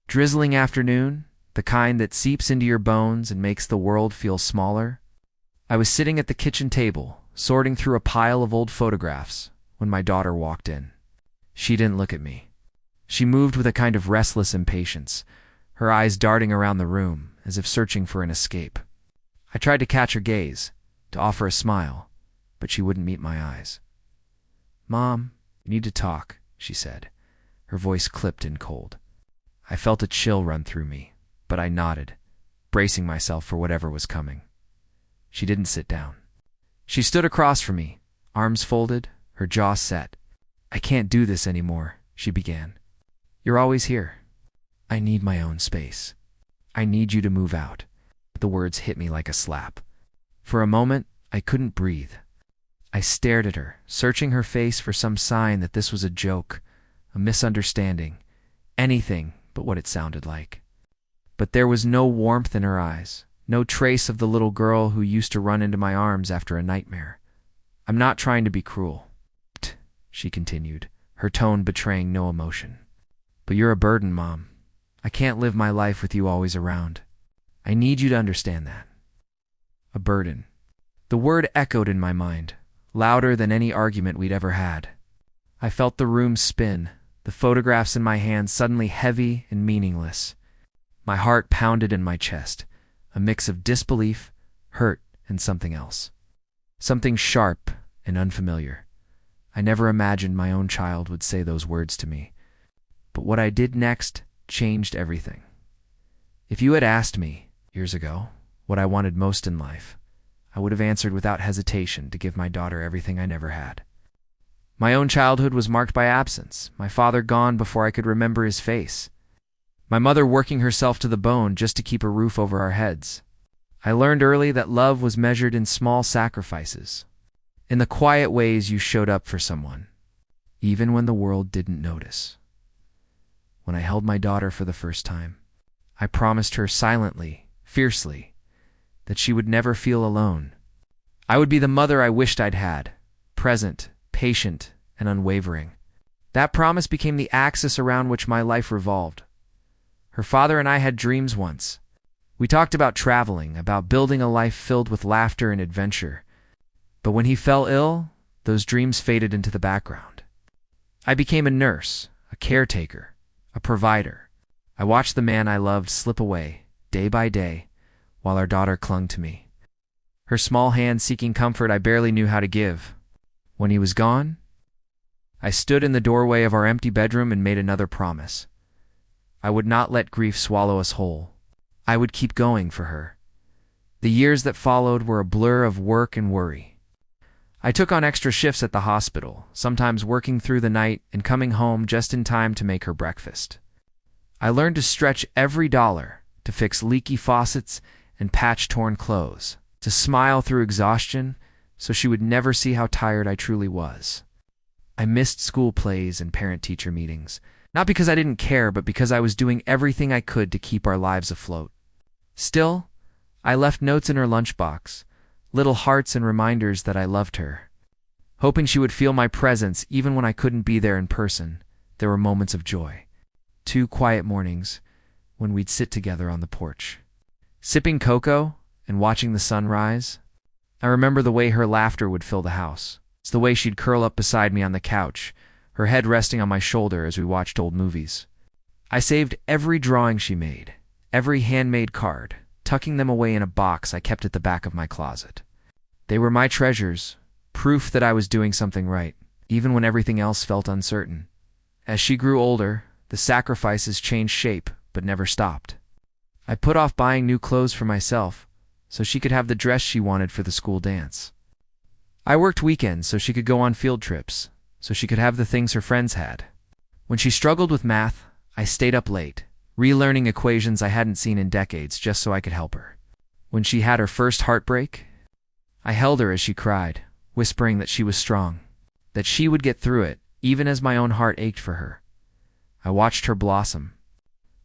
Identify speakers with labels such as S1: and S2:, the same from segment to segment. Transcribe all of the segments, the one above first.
S1: Drizzling afternoon, the kind that seeps into your bones and makes the world feel smaller. I was sitting at the kitchen table, sorting through a pile of old photographs, when my daughter walked in. She didn't look at me. She moved with a kind of restless impatience, her eyes darting around the room as if searching for an escape. I tried to catch her gaze, to offer a smile, but she wouldn't meet my eyes. "Mom, you need to talk," she said, her voice clipped and cold. I felt a chill run through me, but I nodded, bracing myself for whatever was coming. She didn't sit down. She stood across from me, arms folded, her jaw set. "I can't do this anymore," she began. "You're always here. I need my own space. I need you to move out." The words hit me like a slap. For a moment, I couldn't breathe. I stared at her, searching her face for some sign that this was a joke, a misunderstanding, anything but what it sounded like. But there was no warmth in her eyes, no trace of the little girl who used to run into my arms after a nightmare. "I'm not trying to be cruel," she continued, her tone betraying no emotion. "But you're a burden, Mom. I can't live my life with you always around. I need you to understand that." A burden. The word echoed in my mind, louder than any argument we'd ever had. I felt the room spin, the photographs in my hands suddenly heavy and meaningless. My heart pounded in my chest, a mix of disbelief, hurt, and something else. Something sharp and unfamiliar. I never imagined my own child would say those words to me. But what I did next changed everything. If you had asked me, years ago, what I wanted most in life, I would have answered without hesitation to give my daughter everything I never had. My own childhood was marked by absence, my father gone before I could remember his face, my mother working herself to the bone just to keep a roof over our heads. I learned early that love was measured in small sacrifices, in the quiet ways you showed up for someone, even when the world didn't notice. When I held my daughter for the first time, I promised her silently, fiercely, that she would never feel alone. I would be the mother I wished I'd had, present, patient, and unwavering. That promise became the axis around which my life revolved. Her father and I had dreams once. We talked about traveling, about building a life filled with laughter and adventure. But when he fell ill, those dreams faded into the background. I became a nurse, a caretaker, a provider. I watched the man I loved slip away, day by day, while our daughter clung to me. Her small hand seeking comfort I barely knew how to give. When he was gone, I stood in the doorway of our empty bedroom and made another promise. I would not let grief swallow us whole. I would keep going for her. The years that followed were a blur of work and worry. I took on extra shifts at the hospital, sometimes working through the night and coming home just in time to make her breakfast. I learned to stretch every dollar, to fix leaky faucets and patch torn clothes, to smile through exhaustion so she would never see how tired I truly was. I missed school plays and parent-teacher meetings, not because I didn't care, but because I was doing everything I could to keep our lives afloat. Still, I left notes in her lunchbox, little hearts and reminders that I loved her. Hoping she would feel my presence even when I couldn't be there in person, there were moments of joy. 2 quiet mornings when we'd sit together on the porch, sipping cocoa and watching the sun rise. I remember the way her laughter would fill the house. It's the way she'd curl up beside me on the couch, her head resting on my shoulder as we watched old movies. I saved every drawing she made, every handmade card, tucking them away in a box I kept at the back of my closet. They were my treasures, proof that I was doing something right, even when everything else felt uncertain. As she grew older, the sacrifices changed shape, but never stopped. I put off buying new clothes for myself, so she could have the dress she wanted for the school dance. I worked weekends so she could go on field trips, so she could have the things her friends had. When she struggled with math, I stayed up late, relearning equations I hadn't seen in decades just so I could help her. When she had her first heartbreak, I held her as she cried, whispering that she was strong, that she would get through it, even as my own heart ached for her. I watched her blossom,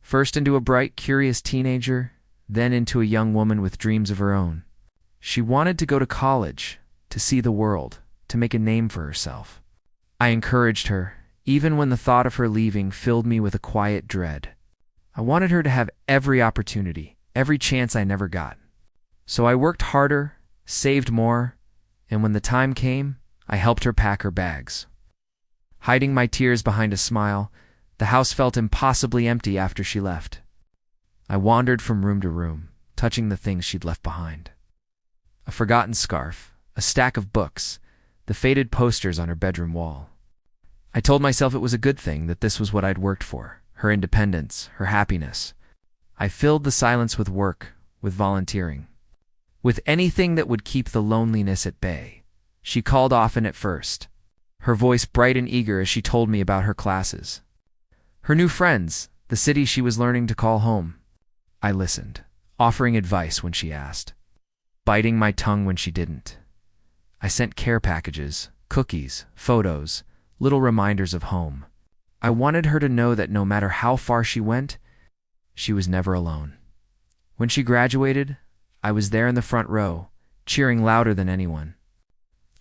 S1: first into a bright, curious teenager, then into a young woman with dreams of her own. She wanted to go to college, to see the world, to make a name for herself. I encouraged her, even when the thought of her leaving filled me with a quiet dread. I wanted her to have every opportunity, every chance I never got. So I worked harder, saved more, and when the time came, I helped her pack her bags. Hiding my tears behind a smile, the house felt impossibly empty after she left. I wandered from room to room, touching the things she'd left behind. A forgotten scarf, a stack of books, the faded posters on her bedroom wall. I told myself it was a good thing that this was what I'd worked for, her independence, her happiness. I filled the silence with work, with volunteering, with anything that would keep the loneliness at bay. She called often at first, her voice bright and eager as she told me about her classes, her new friends, the city she was learning to call home. I listened, offering advice when she asked, biting my tongue when she didn't. I sent care packages, cookies, photos, little reminders of home. I wanted her to know that no matter how far she went, she was never alone. When she graduated, I was there in the front row, cheering louder than anyone.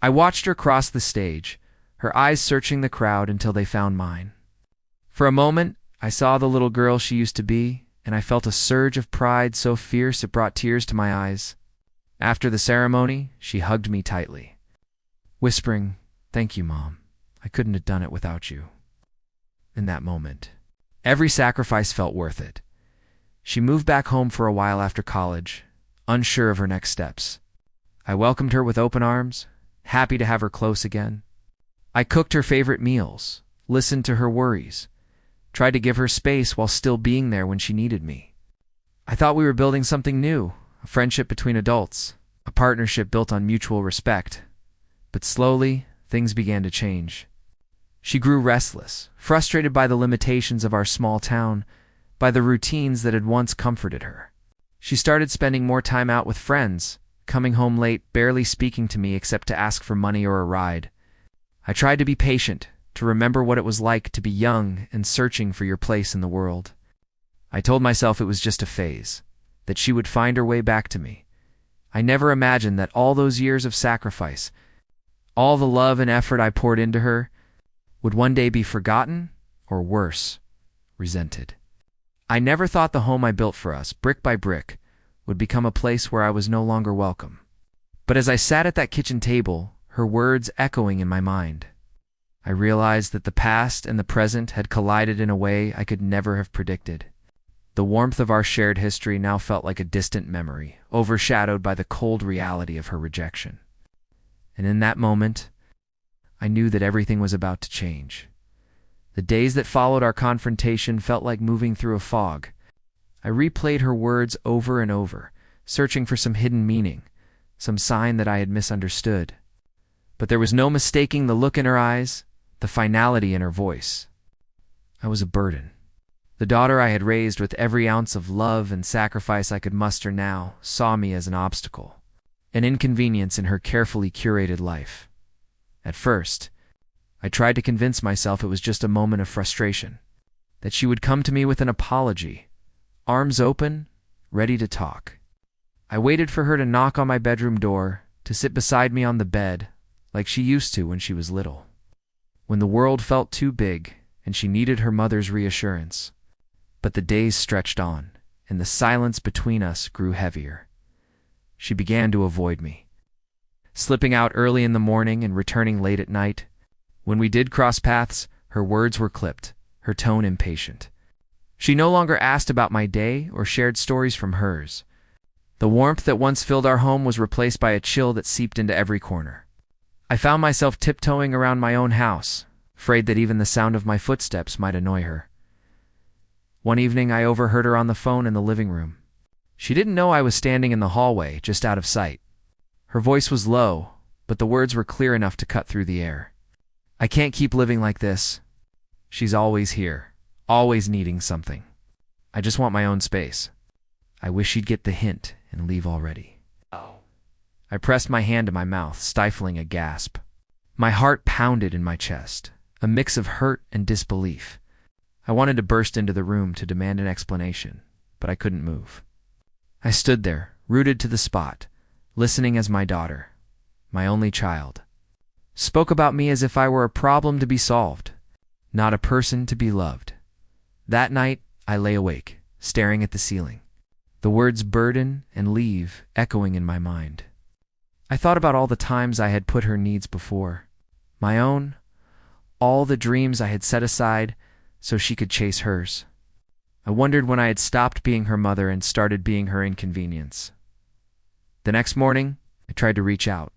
S1: I watched her cross the stage, her eyes searching the crowd until they found mine. For a moment, I saw the little girl she used to be, and I felt a surge of pride so fierce it brought tears to my eyes. After the ceremony, she hugged me tightly, whispering, "Thank you, Mom. I couldn't have done it without you." In that moment, every sacrifice felt worth it. She moved back home for a while after college, unsure of her next steps. I welcomed her with open arms, happy to have her close again. I cooked her favorite meals, listened to her worries, tried to give her space while still being there when she needed me. I thought we were building something new, a friendship between adults, a partnership built on mutual respect. But slowly, things began to change. She grew restless, frustrated by the limitations of our small town, by the routines that had once comforted her. She started spending more time out with friends, coming home late, barely speaking to me except to ask for money or a ride. I tried to be patient, to remember what it was like to be young and searching for your place in the world. I told myself it was just a phase, that she would find her way back to me. I never imagined that all those years of sacrifice, all the love and effort I poured into her, would one day be forgotten, or worse, resented. I never thought the home I built for us, brick by brick, would become a place where I was no longer welcome. But as I sat at that kitchen table, her words echoing in my mind, I realized that the past and the present had collided in a way I could never have predicted. The warmth of our shared history now felt like a distant memory, overshadowed by the cold reality of her rejection. And in that moment, I knew that everything was about to change. The days that followed our confrontation felt like moving through a fog. I replayed her words over and over, searching for some hidden meaning, some sign that I had misunderstood. But there was no mistaking the look in her eyes, the finality in her voice. I was a burden. The daughter I had raised with every ounce of love and sacrifice I could muster now saw me as an obstacle, an inconvenience in her carefully curated life. At first, I tried to convince myself it was just a moment of frustration, that she would come to me with an apology, arms open, ready to talk. I waited for her to knock on my bedroom door, to sit beside me on the bed, like she used to when she was little. When the world felt too big and she needed her mother's reassurance. But the days stretched on, and the silence between us grew heavier. She began to avoid me, slipping out early in the morning and returning late at night. When we did cross paths, her words were clipped, her tone impatient. She no longer asked about my day or shared stories from hers. The warmth that once filled our home was replaced by a chill that seeped into every corner. I found myself tiptoeing around my own house, afraid that even the sound of my footsteps might annoy her. One evening, I overheard her on the phone in the living room. She didn't know I was standing in the hallway, just out of sight. Her voice was low, but the words were clear enough to cut through the air. "I can't keep living like this. She's always here, always needing something. I just want my own space. I wish she'd get the hint and leave already." I pressed my hand to my mouth, stifling a gasp. My heart pounded in my chest, a mix of hurt and disbelief. I wanted to burst into the room to demand an explanation, but I couldn't move. I stood there, rooted to the spot, listening as my daughter, my only child, spoke about me as if I were a problem to be solved, not a person to be loved. That night, I lay awake, staring at the ceiling. The words burden and leave echoing in my mind. I thought about all the times I had put her needs before my own, all the dreams I had set aside so she could chase hers. I wondered when I had stopped being her mother and started being her inconvenience. The next morning, I tried to reach out.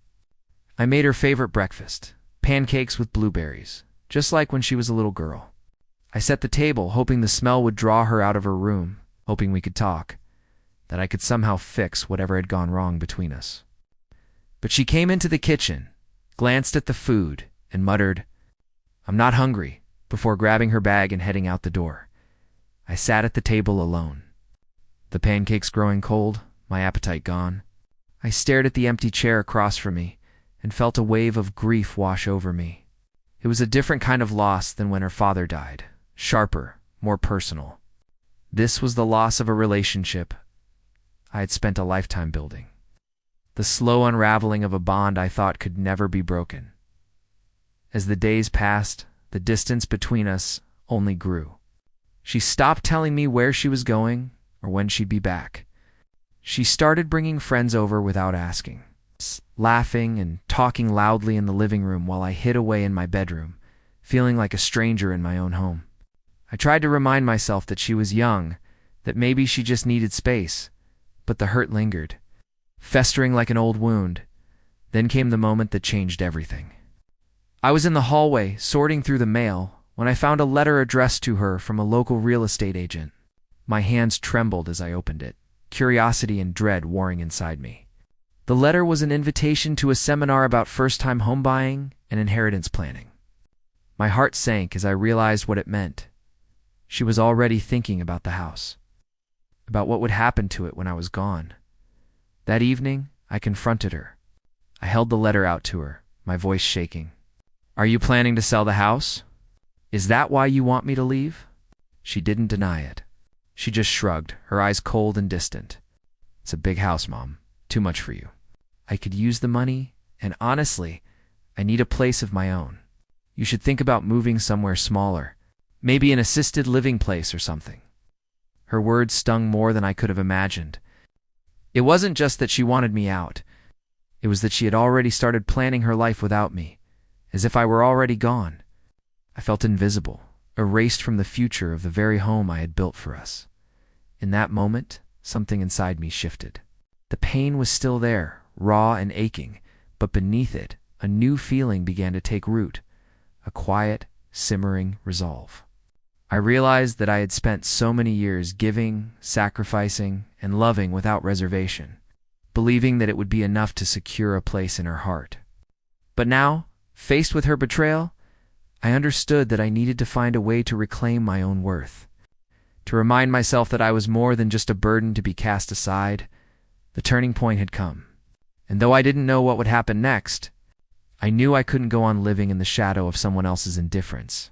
S1: I made her favorite breakfast, pancakes with blueberries, just like when she was a little girl. I set the table, hoping the smell would draw her out of her room, hoping we could talk, that I could somehow fix whatever had gone wrong between us. But she came into the kitchen, glanced at the food, and muttered, "I'm not hungry," before grabbing her bag and heading out the door. I sat at the table alone. The pancakes growing cold, my appetite gone. I stared at the empty chair across from me and felt a wave of grief wash over me. It was a different kind of loss than when her father died, sharper, more personal. This was the loss of a relationship I had spent a lifetime building. The slow unraveling of a bond I thought could never be broken. As the days passed, the distance between us only grew. She stopped telling me where she was going or when she'd be back. She started bringing friends over without asking, laughing and talking loudly in the living room while I hid away in my bedroom, feeling like a stranger in my own home. I tried to remind myself that she was young, that maybe she just needed space, but the hurt lingered, festering like an old wound. Then came the moment that changed everything. I was in the hallway, sorting through the mail, when I found a letter addressed to her from a local real estate agent. My hands trembled as I opened it, curiosity and dread warring inside me. The letter was an invitation to a seminar about first-time home buying and inheritance planning. My heart sank as I realized what it meant. She was already thinking about the house, about what would happen to it when I was gone. That evening, I confronted her. I held the letter out to her, my voice shaking. "Are you planning to sell the house? Is that why you want me to leave?" She didn't deny it. She just shrugged, her eyes cold and distant. "It's a big house, Mom. Too much for you. I could use the money, and honestly, I need a place of my own. You should think about moving somewhere smaller, maybe an assisted living place or something." Her words stung more than I could have imagined. It wasn't just that she wanted me out. It was that she had already started planning her life without me, as if I were already gone. I felt invisible, erased from the future of the very home I had built for us. In that moment, something inside me shifted. The pain was still there, raw and aching, but beneath it, a new feeling began to take root, a quiet, simmering resolve. I realized that I had spent so many years giving, sacrificing, and loving without reservation, believing that it would be enough to secure a place in her heart. But now, faced with her betrayal, I understood that I needed to find a way to reclaim my own worth, to remind myself that I was more than just a burden to be cast aside. The turning point had come, and though I didn't know what would happen next, I knew I couldn't go on living in the shadow of someone else's indifference.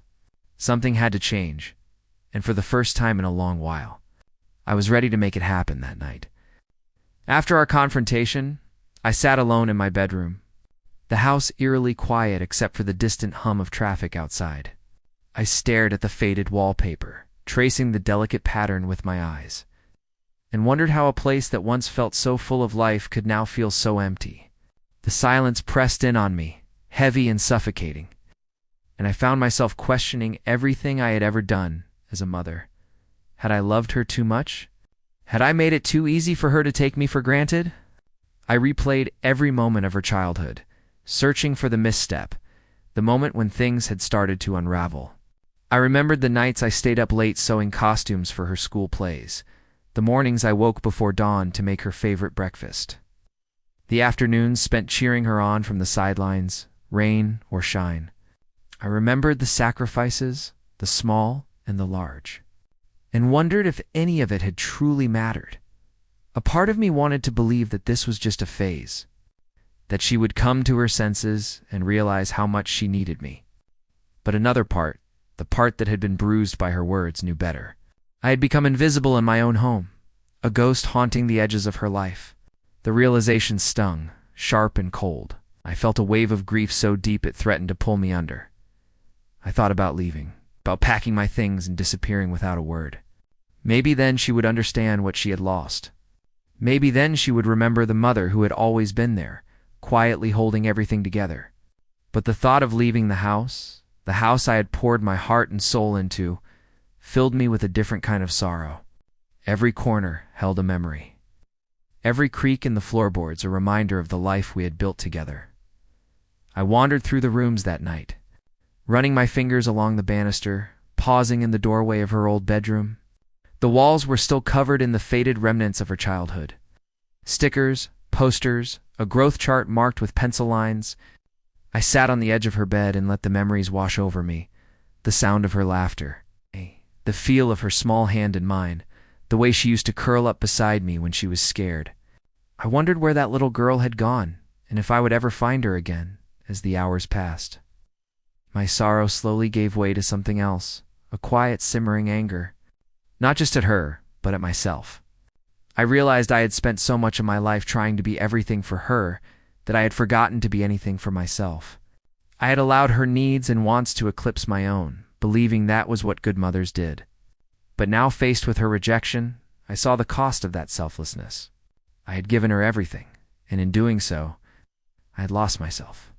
S1: Something had to change, and for the first time in a long while, I was ready to make it happen that night. After our confrontation, I sat alone in my bedroom, the house eerily quiet except for the distant hum of traffic outside. I stared at the faded wallpaper, tracing the delicate pattern with my eyes, and wondered how a place that once felt so full of life could now feel so empty. The silence pressed in on me, heavy and suffocating, and I found myself questioning everything I had ever done as a mother. Had I loved her too much? Had I made it too easy for her to take me for granted? I replayed every moment of her childhood, searching for the misstep, the moment when things had started to unravel. I remembered the nights I stayed up late sewing costumes for her school plays, the mornings I woke before dawn to make her favorite breakfast, the afternoons spent cheering her on from the sidelines, rain or shine. I remembered the sacrifices, the small and the large, and wondered if any of it had truly mattered. A part of me wanted to believe that this was just a phase, that she would come to her senses and realize how much she needed me. But another part, the part that had been bruised by her words, knew better. I had become invisible in my own home, a ghost haunting the edges of her life. The realization stung, sharp and cold. I felt a wave of grief so deep it threatened to pull me under. I thought about leaving, about packing my things and disappearing without a word. Maybe then she would understand what she had lost. Maybe then she would remember the mother who had always been there, quietly holding everything together. But the thought of leaving the house I had poured my heart and soul into, filled me with a different kind of sorrow. Every corner held a memory. Every creak in the floorboards a reminder of the life we had built together. I wandered through the rooms that night, running my fingers along the banister, pausing in the doorway of her old bedroom. The walls were still covered in the faded remnants of her childhood. Stickers, posters, a growth chart marked with pencil lines. I sat on the edge of her bed and let the memories wash over me. The sound of her laughter, the feel of her small hand in mine, the way she used to curl up beside me when she was scared. I wondered where that little girl had gone, and if I would ever find her again, as the hours passed. My sorrow slowly gave way to something else, a quiet, simmering anger. Not just at her, but at myself. I realized I had spent so much of my life trying to be everything for her that I had forgotten to be anything for myself. I had allowed her needs and wants to eclipse my own, believing that was what good mothers did. But now, faced with her rejection, I saw the cost of that selflessness. I had given her everything, and in doing so, I had lost myself.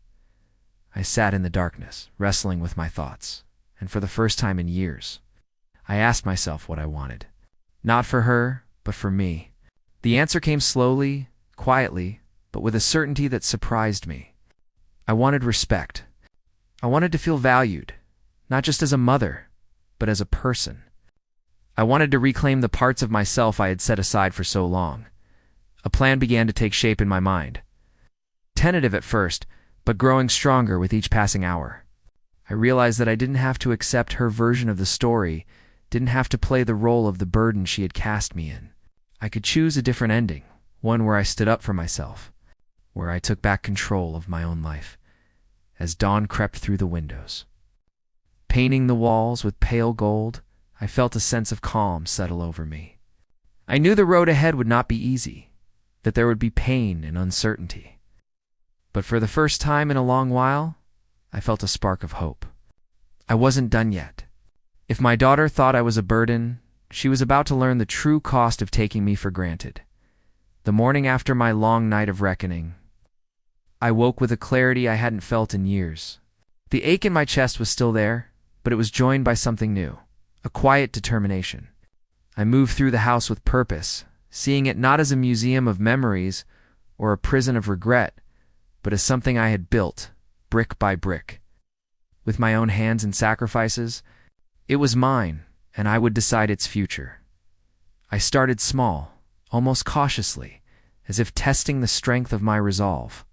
S1: I sat in the darkness, wrestling with my thoughts, and for the first time in years, I asked myself what I wanted. Not for her, but for me. The answer came slowly, quietly, but with a certainty that surprised me. I wanted respect. I wanted to feel valued, not just as a mother, but as a person. I wanted to reclaim the parts of myself I had set aside for so long. A plan began to take shape in my mind. Tentative at first, but growing stronger with each passing hour. I realized that I didn't have to accept her version of the story, didn't have to play the role of the burden she had cast me in. I could choose a different ending, one where I stood up for myself, where I took back control of my own life. As dawn crept through the windows, painting the walls with pale gold, I felt a sense of calm settle over me. I knew the road ahead would not be easy, that there would be pain and uncertainty. But for the first time in a long while, I felt a spark of hope. I wasn't done yet. If my daughter thought I was a burden, she was about to learn the true cost of taking me for granted. The morning after my long night of reckoning, I woke with a clarity I hadn't felt in years. The ache in my chest was still there, but it was joined by something new, a quiet determination. I moved through the house with purpose, seeing it not as a museum of memories or a prison of regret, but as something I had built, brick by brick. With my own hands and sacrifices, it was mine, and I would decide its future. I started small, almost cautiously, as if testing the strength of my resolve.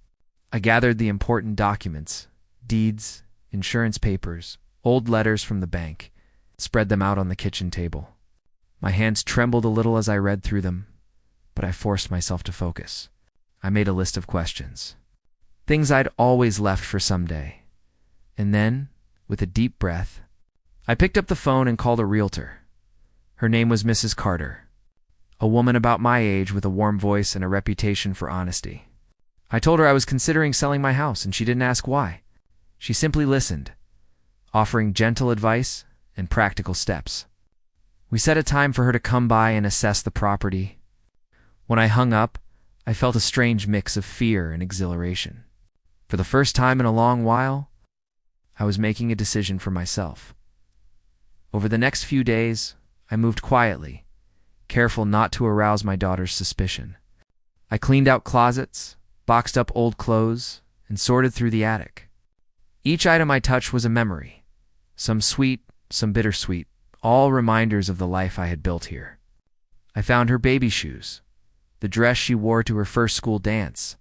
S1: I gathered the important documents, deeds, insurance papers, old letters from the bank, spread them out on the kitchen table. My hands trembled a little as I read through them, but I forced myself to focus. I made a list of questions, things I'd always left for someday. And then, with a deep breath, I picked up the phone and called a realtor. Her name was Mrs. Carter, a woman about my age with a warm voice and a reputation for honesty. I told her I was considering selling my house, and she didn't ask why. She simply listened, offering gentle advice and practical steps. We set a time for her to come by and assess the property. When I hung up, I felt a strange mix of fear and exhilaration. For the first time in a long while, I was making a decision for myself. Over the next few days, I moved quietly, careful not to arouse my daughter's suspicion. I cleaned out closets, boxed up old clothes, and sorted through the attic. Each item I touched was a memory, some sweet, some bittersweet, all reminders of the life I had built here. I found her baby shoes, the dress she wore to her first school dance,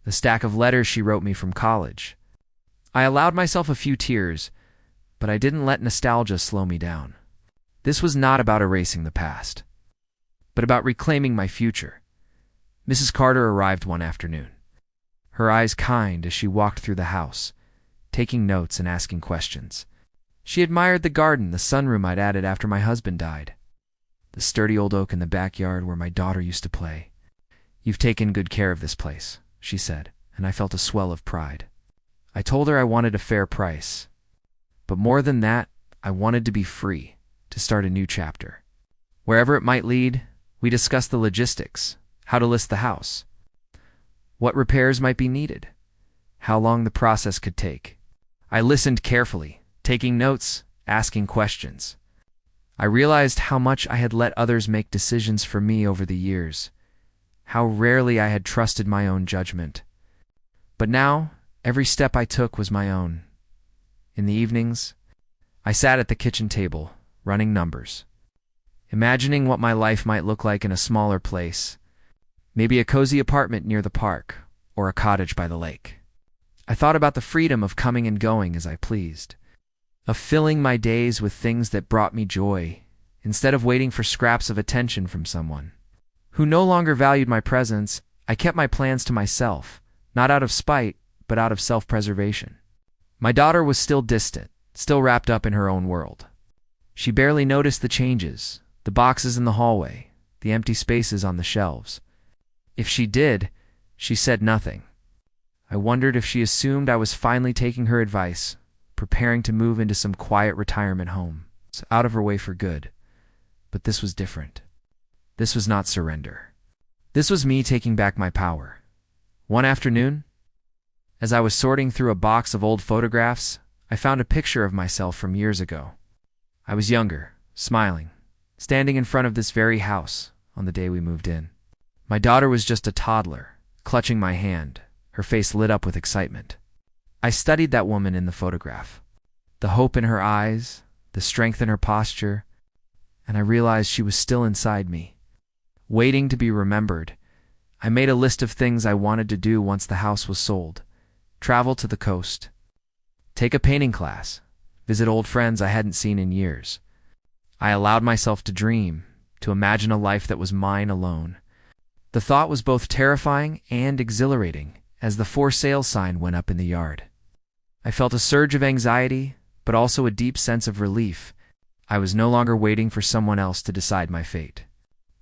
S1: the stack of letters she wrote me from college. I allowed myself a few tears, but I didn't let nostalgia slow me down. This was not about erasing the past, but about reclaiming my future. Mrs. Carter arrived one afternoon, her eyes kind as she walked through the house, taking notes and asking questions. She admired the garden, the sunroom I'd added after my husband died, the sturdy old oak in the backyard where my daughter used to play. "You've taken good care of this place," she said, and I felt a swell of pride. I told her I wanted a fair price, but more than that, I wanted to be free, to start a new chapter. Wherever it might lead, we discussed the logistics, how to list the house, what repairs might be needed, how long the process could take. I listened carefully, taking notes, asking questions. I realized how much I had let others make decisions for me over the years, how rarely I had trusted my own judgment. But now, every step I took was my own. In the evenings, I sat at the kitchen table, running numbers, imagining what my life might look like in a smaller place, maybe a cozy apartment near the park, or a cottage by the lake. I thought about the freedom of coming and going as I pleased, of filling my days with things that brought me joy, instead of waiting for scraps of attention from someone who no longer valued my presence. I kept my plans to myself, not out of spite, but out of self-preservation. My daughter was still distant, still wrapped up in her own world. She barely noticed the changes, the boxes in the hallway, the empty spaces on the shelves. If she did, she said nothing. I wondered if she assumed I was finally taking her advice, preparing to move into some quiet retirement home, out of her way for good. But this was different. This was not surrender. This was me taking back my power. One afternoon, as I was sorting through a box of old photographs, I found a picture of myself from years ago. I was younger, smiling, standing in front of this very house on the day we moved in. My daughter was just a toddler, clutching my hand, her face lit up with excitement. I studied that woman in the photograph, the hope in her eyes, the strength in her posture, and I realized she was still inside me, waiting to be remembered. I made a list of things I wanted to do once the house was sold: travel to the coast, take a painting class, visit old friends I hadn't seen in years. I allowed myself to dream, to imagine a life that was mine alone. The thought was both terrifying and exhilarating as the for sale sign went up in the yard. I felt a surge of anxiety, but also a deep sense of relief. I was no longer waiting for someone else to decide my fate.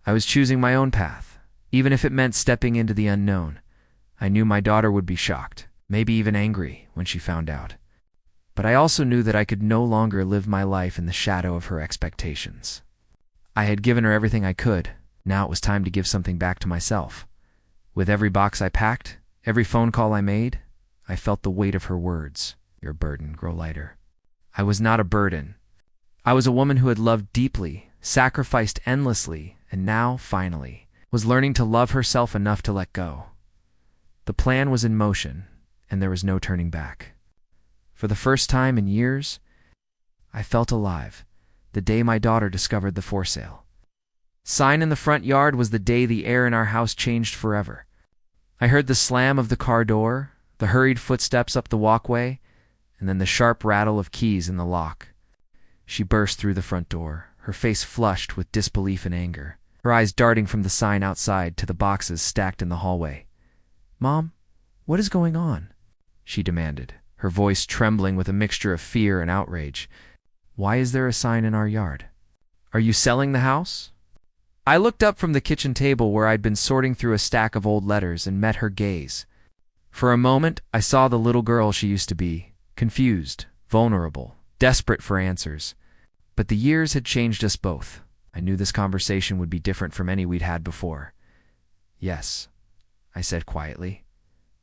S1: I was choosing my own path, even if it meant stepping into the unknown. I knew my daughter would be shocked, maybe even angry, when she found out. But I also knew that I could no longer live my life in the shadow of her expectations. I had given her everything I could. Now it was time to give something back to myself. With every box I packed, every phone call I made, I felt the weight of her words. Your burden grow lighter. I was not a burden. I was a woman who had loved deeply, sacrificed endlessly, and now, finally, was learning to love herself enough to let go. The plan was in motion, and there was no turning back. For the first time in years, I felt alive, the day my daughter discovered the for sale sign in the front yard was the day the air in our house changed forever. I heard the slam of the car door, the hurried footsteps up the walkway, and then the sharp rattle of keys in the lock. She burst through the front door, her face flushed with disbelief and anger, her eyes darting from the sign outside to the boxes stacked in the hallway. "Mom, what is going on?" she demanded, her voice trembling with a mixture of fear and outrage. "Why is there a sign in our yard? Are you selling the house?" I looked up from the kitchen table where I'd been sorting through a stack of old letters and met her gaze. For a moment, I saw the little girl she used to be, confused, vulnerable, desperate for answers. But the years had changed us both. I knew this conversation would be different from any we'd had before. "Yes," I said quietly,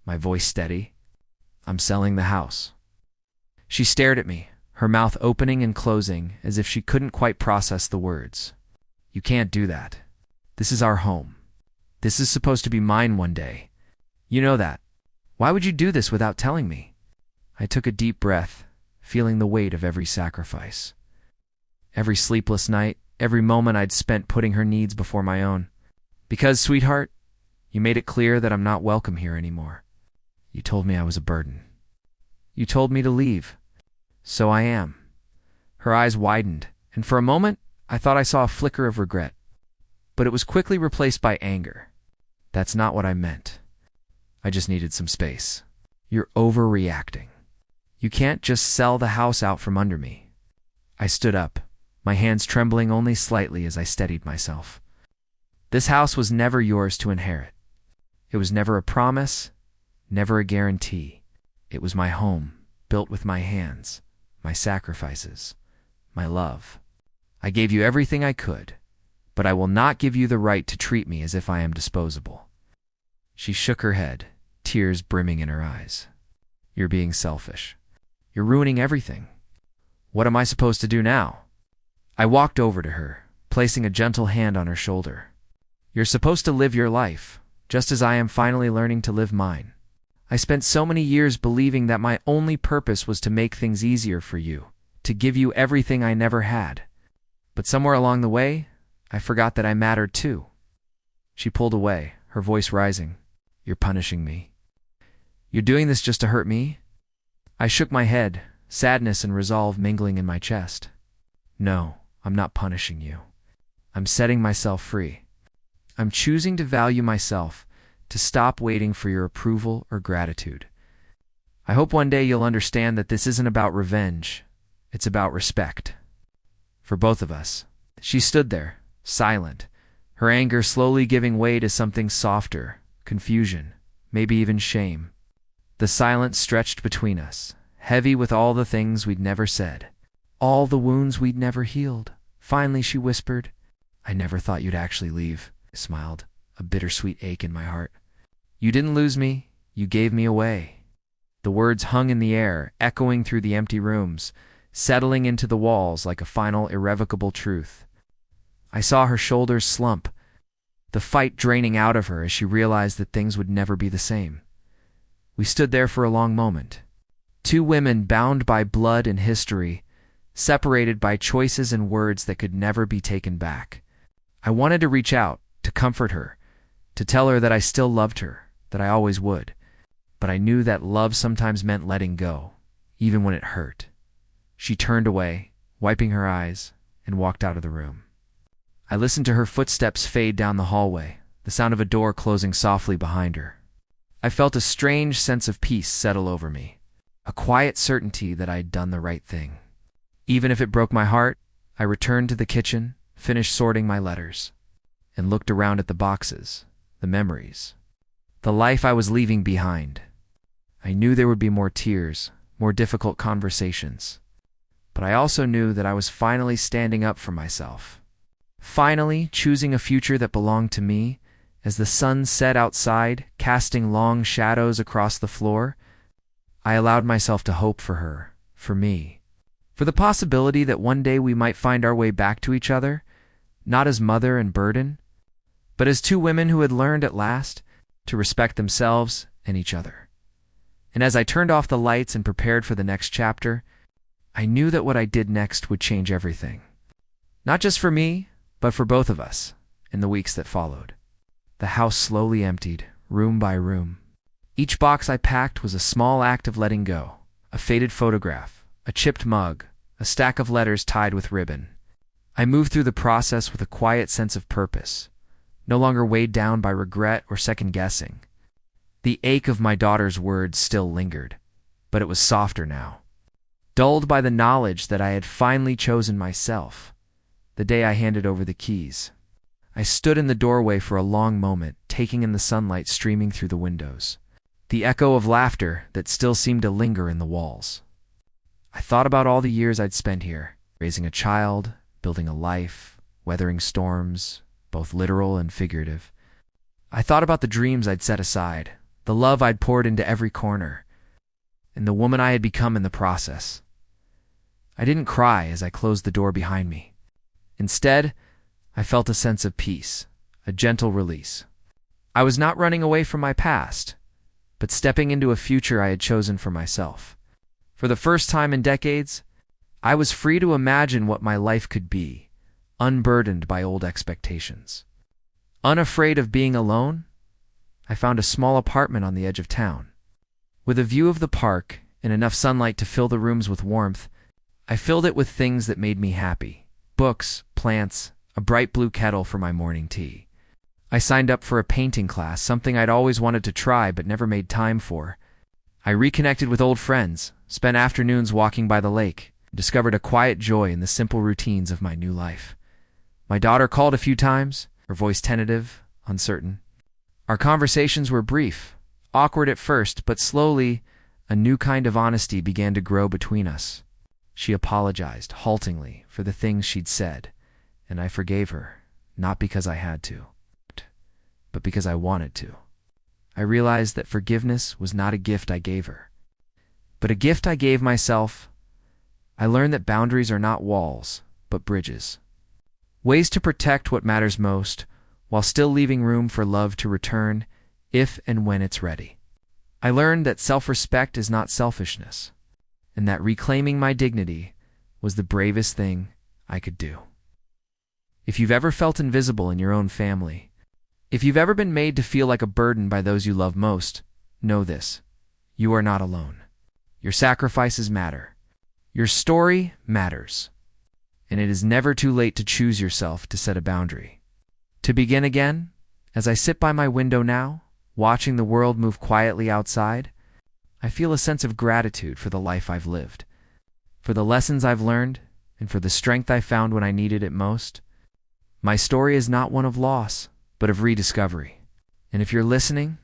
S1: my voice steady. "I'm selling the house." She stared at me, her mouth opening and closing as if she couldn't quite process the words. "You can't do that. This is our home. This is supposed to be mine one day. You know that. Why would you do this without telling me?" I took a deep breath, feeling the weight of every sacrifice. Every sleepless night, every moment I'd spent putting her needs before my own. "Because, sweetheart, you made it clear that I'm not welcome here anymore. You told me I was a burden. You told me to leave. So I am." Her eyes widened, and for a moment, I thought I saw a flicker of regret. But it was quickly replaced by anger. "That's not what I meant. I just needed some space. You're overreacting. You can't just sell the house out from under me." I stood up, my hands trembling only slightly as I steadied myself. "This house was never yours to inherit. It was never a promise, never a guarantee. It was my home, built with my hands, my sacrifices, my love. I gave you everything I could, but I will not give you the right to treat me as if I am disposable." She shook her head, tears brimming in her eyes. "You're being selfish. You're ruining everything. What am I supposed to do now?" I walked over to her, placing a gentle hand on her shoulder. "You're supposed to live your life, just as I am finally learning to live mine. I spent so many years believing that my only purpose was to make things easier for you, to give you everything I never had. But somewhere along the way, I forgot that I mattered too." She pulled away, her voice rising. "You're punishing me. You're doing this just to hurt me?" I shook my head, sadness and resolve mingling in my chest. "No, I'm not punishing you. I'm setting myself free. I'm choosing to value myself, to stop waiting for your approval or gratitude. I hope one day you'll understand that this isn't about revenge. It's about respect. For both of us." She stood there, silent, her anger slowly giving way to something softer, confusion, maybe even shame. The silence stretched between us, heavy with all the things we'd never said, all the wounds we'd never healed. Finally, she whispered, "I never thought you'd actually leave." I smiled, a bittersweet ache in my heart. "You didn't lose me, you gave me away." The words hung in the air, echoing through the empty rooms, settling into the walls like a final irrevocable truth. I saw her shoulders slump, the fight draining out of her as she realized that things would never be the same. We stood there for a long moment. Two women bound by blood and history, separated by choices and words that could never be taken back. I wanted to reach out, to comfort her, to tell her that I still loved her, that I always would. But I knew that love sometimes meant letting go, even when it hurt. She turned away, wiping her eyes, and walked out of the room. I listened to her footsteps fade down the hallway, the sound of a door closing softly behind her. I felt a strange sense of peace settle over me, a quiet certainty that I had done the right thing. Even if it broke my heart, I returned to the kitchen, finished sorting my letters, and looked around at the boxes, the memories, the life I was leaving behind. I knew there would be more tears, more difficult conversations, but I also knew that I was finally standing up for myself, finally choosing a future that belonged to me. As the sun set outside, casting long shadows across the floor, I allowed myself to hope for her, for me, for the possibility that one day we might find our way back to each other, not as mother and burden, but as two women who had learned at last to respect themselves and each other. And as I turned off the lights and prepared for the next chapter, I knew that what I did next would change everything. Not just for me, but for both of us in the weeks that followed. The house slowly emptied, room by room. Each box I packed was a small act of letting go, a faded photograph, a chipped mug, a stack of letters tied with ribbon. I moved through the process with a quiet sense of purpose, no longer weighed down by regret or second-guessing. The ache of my daughter's words still lingered, but it was softer now, dulled by the knowledge that I had finally chosen myself, the day I handed over the keys. I stood in the doorway for a long moment, taking in the sunlight streaming through the windows, the echo of laughter that still seemed to linger in the walls. I thought about all the years I'd spent here, raising a child, building a life, weathering storms, both literal and figurative. I thought about the dreams I'd set aside, the love I'd poured into every corner, and the woman I had become in the process. I didn't cry as I closed the door behind me. Instead, I felt a sense of peace, a gentle release. I was not running away from my past, but stepping into a future I had chosen for myself. For the first time in decades, I was free to imagine what my life could be, unburdened by old expectations. Unafraid of being alone, I found a small apartment on the edge of town. With a view of the park and enough sunlight to fill the rooms with warmth, I filled it with things that made me happy: books, plants, a bright blue kettle for my morning tea. I signed up for a painting class, something I'd always wanted to try but never made time for. I reconnected with old friends, spent afternoons walking by the lake, and discovered a quiet joy in the simple routines of my new life. My daughter called a few times, her voice tentative, uncertain. Our conversations were brief, awkward at first, but slowly a new kind of honesty began to grow between us. She apologized, haltingly, for the things she'd said, and I forgave her, not because I had to, but because I wanted to. I realized that forgiveness was not a gift I gave her, but a gift I gave myself. I learned that boundaries are not walls, but bridges. Ways to protect what matters most, while still leaving room for love to return if and when it's ready. I learned that self-respect is not selfishness, and that reclaiming my dignity was the bravest thing I could do. If you've ever felt invisible in your own family, if you've ever been made to feel like a burden by those you love most, know this: you are not alone. Your sacrifices matter. Your story matters. And it is never too late to choose yourself, to set a boundary. To begin again, as I sit by my window now, watching the world move quietly outside, I feel a sense of gratitude for the life I've lived, for the lessons I've learned, and for the strength I found when I needed it most. My story is not one of loss, but of rediscovery. And if you're listening,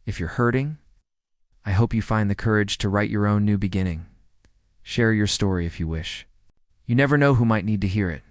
S1: if you're hurting, I hope you find the courage to write your own new beginning. Share your story if you wish. You never know who might need to hear it.